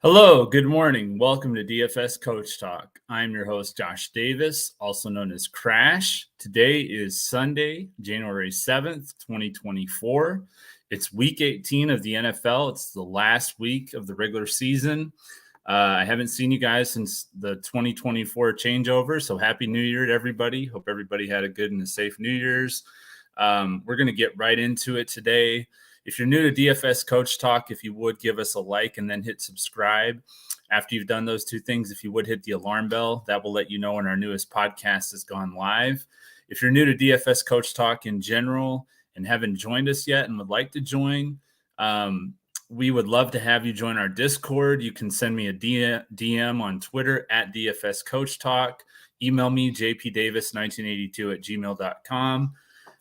Hello, good morning. Welcome to DFS Coach Talk. I'm your host, Josh Davis, also known as Crash. Today is Sunday, January 7th, 2024. It's week 18 of the NFL. It's the last week of the regular season. I haven't seen you guys since the 2024 changeover, so Happy New Year to everybody. Hope everybody had a good and a safe New Year's. We're going to get right into it today. If you're new to DFS Coach Talk, if you would give us a like and then hit subscribe. After you've done those two things, if you would hit the alarm bell, that will let you know when our newest podcast has gone live. If you're new to DFS Coach Talk in general and haven't joined us yet and would like to join, we would love to have you join our Discord. You can send me a DM on Twitter at DFS Coach Talk. Email me, jpdavis1982@gmail.com.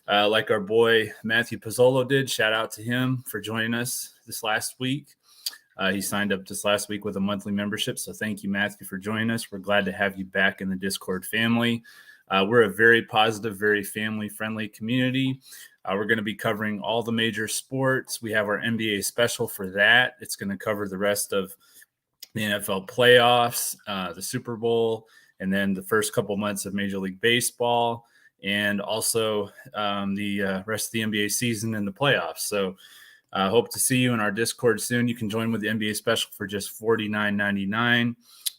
Like our boy Matthew Pizzolo did. Shout out to him for joining us this last week. He signed up this last week with a monthly membership. So thank you, Matthew, for joining us. We're glad to have you back in the Discord family. We're a very positive, very family-friendly community. We're going to be covering all the major sports. We have our NBA special for that. It's going to cover the rest of the NFL playoffs, the Super Bowl, and then the first couple months of Major League Baseball, and also the rest of the NBA season and the playoffs. So I hope to see you in our Discord soon. You can join with the NBA special for just $49.99.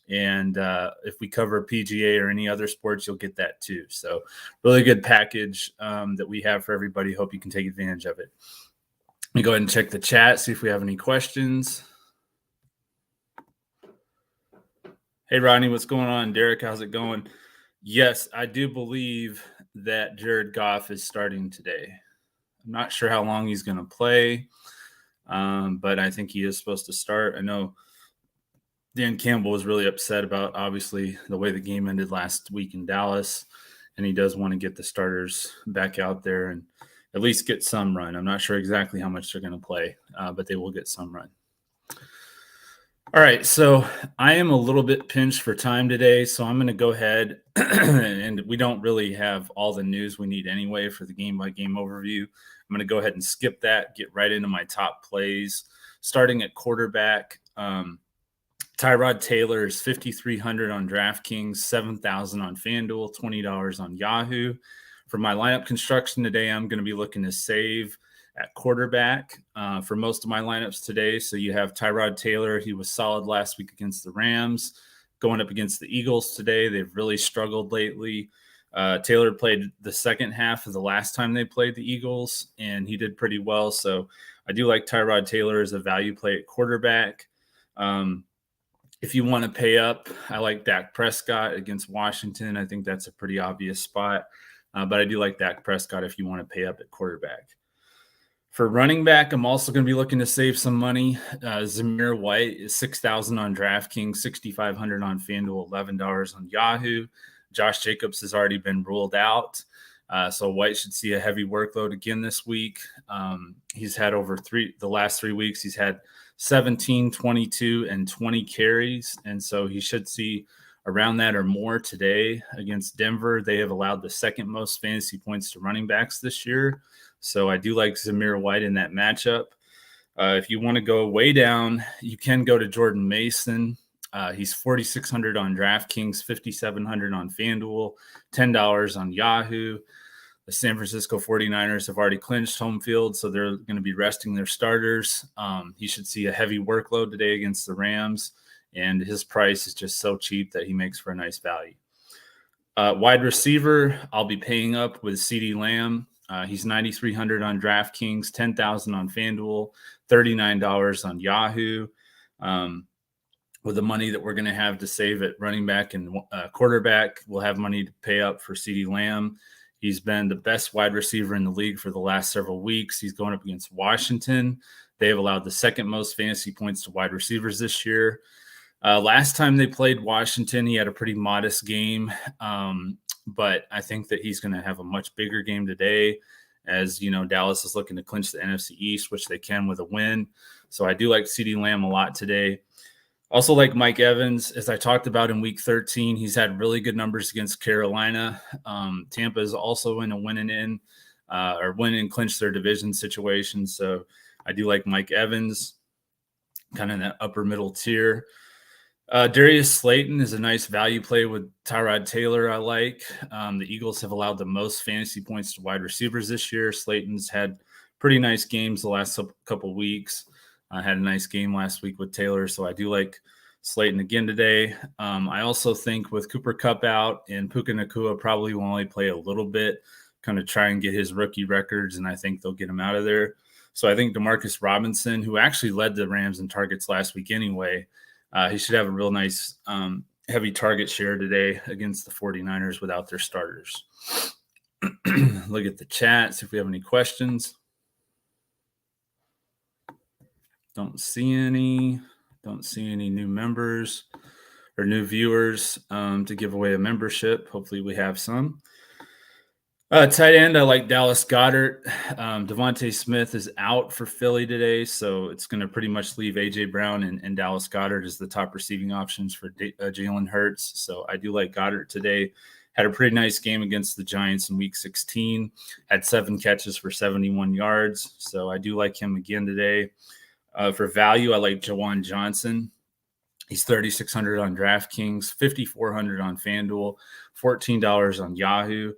And if we cover PGA or any other sports, you'll get that too. So really good package that we have for everybody. Hope you can take advantage of it. Let me go ahead and check the chat, see if we have any questions. Hey, Rodney, what's going on? Derek, how's it going? Yes, I do believe that Jared Goff is starting today. I'm not sure how long he's going to play, but I think he is supposed to start. I know Dan Campbell was really upset about, obviously, the way the game ended last week in Dallas, and he does want to get the starters back out there and at least get some run. I'm not sure exactly how much they're going to play, but they will get some run. All right, so I am a little bit pinched for time today, so I'm going to go ahead and we don't really have all the news we need anyway for the game-by-game overview. I'm going to go ahead and skip that, get right into my top plays. Starting at quarterback, Tyrod Taylor is $5,300 on DraftKings, $7,000 on Fanduel, $20 on Yahoo. For my lineup construction today, I'm going to be looking to save at quarterback for most of my lineups today. So you have Tyrod Taylor. He was solid last week against the Rams. Going up against the Eagles today, they've really struggled lately. Taylor played the second half of the last time they played the Eagles, and he did pretty well. So I do like Tyrod Taylor as a value play at quarterback. If you want to pay up, I like Dak Prescott against Washington. I think that's a pretty obvious spot. But I do like Dak Prescott if you want to pay up at quarterback. For running back, I'm also going to be looking to save some money. Zamir White is $6,000 on DraftKings, $6,500 on FanDuel, $11 on Yahoo. Josh Jacobs has already been ruled out. So White should see a heavy workload again this week. He's had the last 3 weeks, he's had 17, 22, and 20 carries. And so he should see around that or more today against Denver. They have allowed the second most fantasy points to running backs this year. So I do like Zamir White in that matchup. If you want to go way down, you can go to Jordan Mason. He's $4,600 on DraftKings, $5,700 on FanDuel, $10 on Yahoo. The San Francisco 49ers have already clinched home field, so they're going to be resting their starters. He should see a heavy workload today against the Rams, and his price is just so cheap that he makes for a nice value. Wide receiver, I'll be paying up with CeeDee Lamb. He's $9,300 on DraftKings, $10,000 on FanDuel, $39 on Yahoo. With the money that we're going to have to save at running back and quarterback, we'll have money to pay up for CeeDee Lamb. He's been the best wide receiver in the league for the last several weeks. He's going up against Washington. They have allowed the second most fantasy points to wide receivers this year. Last time they played Washington, he had a pretty modest game. But I think that he's going to have a much bigger game today, as you know, Dallas is looking to clinch the NFC East, which they can with a win. So I do like CeeDee Lamb a lot today. Also like Mike Evans, as I talked about in week 13, he's had really good numbers against Carolina. Tampa is also in a win and clinch their division situation. So I do like Mike Evans. kind of in that upper middle tier. Darius Slayton is a nice value play with Tyrod Taylor. I like. The Eagles have allowed the most fantasy points to wide receivers this year. Slayton's had pretty nice games the last couple weeks. I had a nice game last week with Taylor, so I do like Slayton again today. I also think with Cooper Kupp out and Puka Nacua probably will only play a little bit, kind of try and get his rookie records, and I think they'll get him out of there. So I think Demarcus Robinson, who actually led the Rams in targets last week anyway, he should have a real nice heavy target share today against the 49ers without their starters. Look at the chat, see if we have any questions. Don't see any new members or new viewers to give away a membership. Hopefully we have some. Tight end, I like Dallas Goedert. Devontae Smith is out for Philly today, so it's going to pretty much leave A.J. Brown and Dallas Goedert as the top receiving options for Jalen Hurts. So I do like Goedert today. Had a pretty nice game against the Giants in Week 16. Had 7 catches for 71 yards, so I do like him again today. For value, I like Jawan Johnson. He's $3,600 on DraftKings, $5,400 on Fanduel, $14 on Yahoo.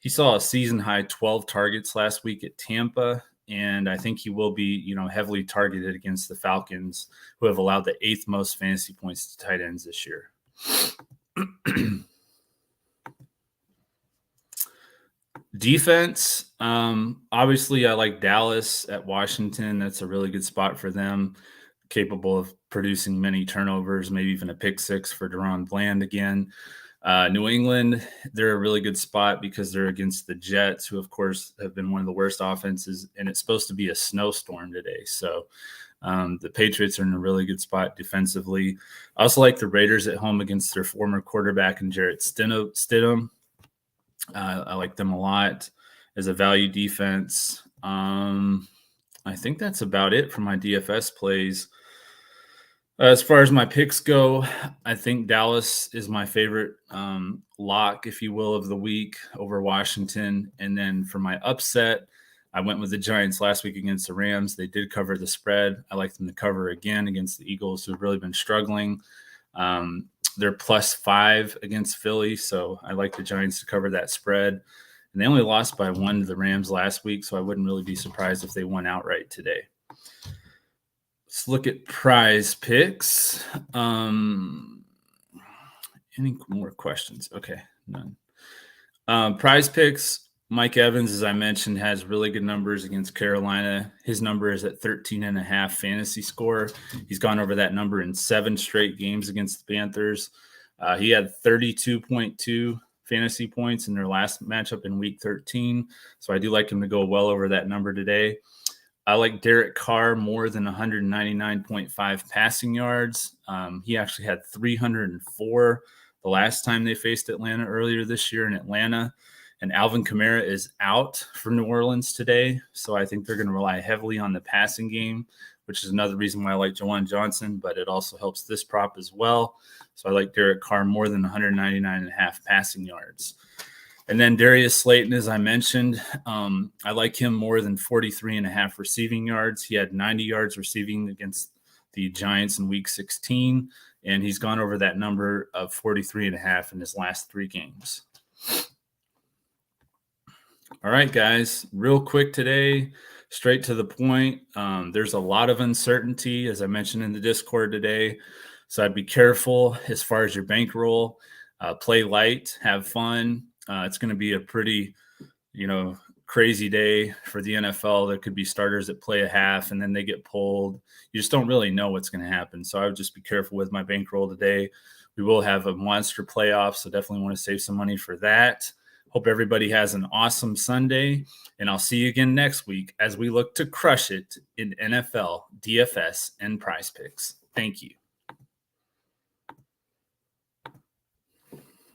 He saw a season-high 12 targets last week at Tampa, and I think he will be, heavily targeted against the Falcons, who have allowed the 8th most fantasy points to tight ends this year. Defense, obviously I like Dallas at Washington. That's a really good spot for them, capable of producing many turnovers, maybe even a pick six for Deron Bland again. New England, they're a really good spot because they're against the Jets, who, of course, have been one of the worst offenses, and it's supposed to be a snowstorm today. So the Patriots are in a really good spot defensively. I also like the Raiders at home against their former quarterback and Jarrett Stidham. I like them a lot as a value defense. I think that's about it for my DFS plays. As far as my picks go, I think Dallas is my favorite lock, if you will, of the week over Washington. And then for my upset, I went with the Giants last week against the Rams. They did cover the spread. I like them to cover again against the Eagles, who have really been struggling. They're +5 against Philly, so I like the Giants to cover that spread. And they only lost by 1 to the Rams last week, so I wouldn't really be surprised if they won outright today. Let's look at Prizepicks. Any more questions? Okay, none. Prizepicks, Mike Evans, as I mentioned, has really good numbers against Carolina. His number is at 13.5 fantasy score. He's gone over that number in 7 straight games against the Panthers. He had 32.2 fantasy points in their last matchup in Week 13. So I do like him to go well over that number today. I like Derek Carr more than 199.5 passing yards. He actually had 304 the last time they faced Atlanta earlier this year in Atlanta. And Alvin Kamara is out for New Orleans today. So I think they're going to rely heavily on the passing game, which is another reason why I like Jawan Johnson, but it also helps this prop as well. So I like Derek Carr more than 199.5 passing yards. And then Darius Slayton, as I mentioned, I like him more than 43.5 receiving yards. He had 90 yards receiving against the Giants in Week 16, and he's gone over that number of 43.5 in his last 3 games. All right, guys, real quick today, straight to the point. There's a lot of uncertainty, as I mentioned in the Discord today. So I'd be careful as far as your bankroll. Play light, have fun. It's going to be a pretty, crazy day for the NFL. There could be starters that play a half and then they get pulled. You just don't really know what's going to happen. So I would just be careful with my bankroll today. We will have a monster playoff, so definitely want to save some money for that. Hope everybody has an awesome Sunday, and I'll see you again next week as we look to crush it in NFL, DFS, and Prizepicks. Thank you.